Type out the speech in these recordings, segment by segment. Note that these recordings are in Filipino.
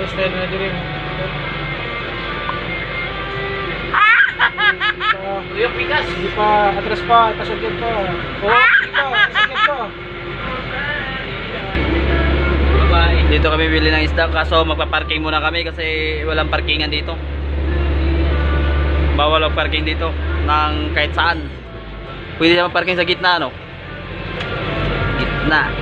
style na diri. Yung pikas. Hindi pa, atras pa, pasugod pa. Oh, pasugod pa. Dito kami bili ng isda, kaso magpa-parking muna kami kasi walang parkingan dito. Bawal ang parking dito ng kahit saan. Pwede naman parking sa gitna, no? Gitna.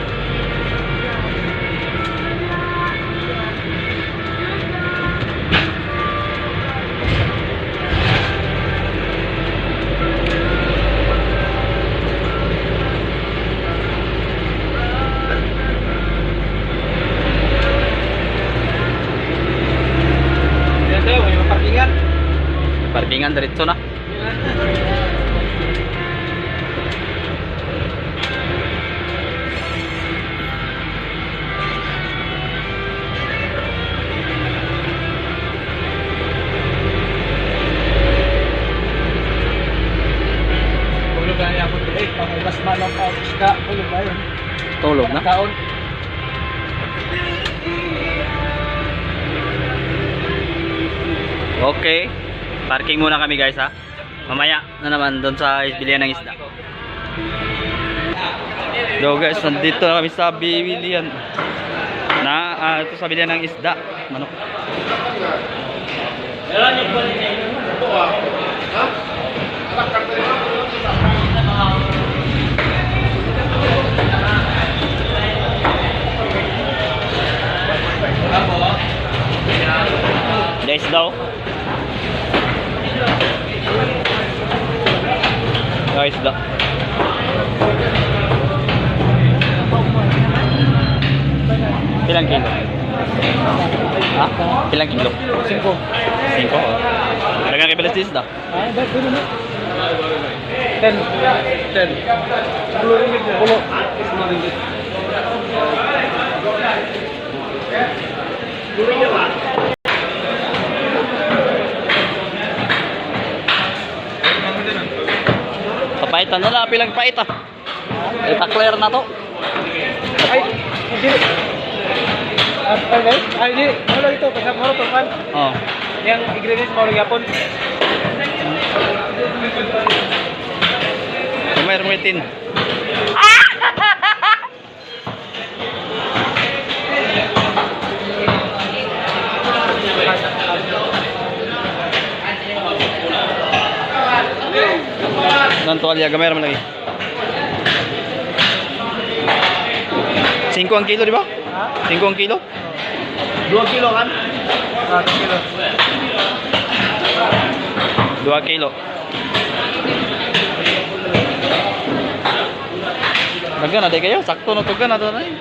Parkingan diretso na. Tulog na niya ako dili. Pang-ilas manong out isda. Tulog na yun. Tulog na. Kaon. Okay. Parking muna kami guys ha. Mamaya na naman doon sa bilihan ng isda. So guys, nandito na kami sa bilihan. Ito sa bilihan ng isda. Manok. Guys daw. Guys daw. Pilang kilo? Ha? Pilang kilo? 5. 5? Dagang kay belas isda. Ah, dahil dito na. 10. 10. 10 ringgit. 10 ringgit. Papaitan na lang, pilang pait ah. Clear na to. Ay, hindi. Ay, hindi. Ano ito? Pasap mo ito, man. Oh. Yang ingredients mo rin yapon. Mayroon may tin. Dan tuwalya, gamay naman lagi. 5 ang kilo, di ba? Ha? 5 ang kilo? 2 kilo kan? 2 kilo. 2 kilo. Dagan na, di kayo? Sakto na tugan na ito na eh.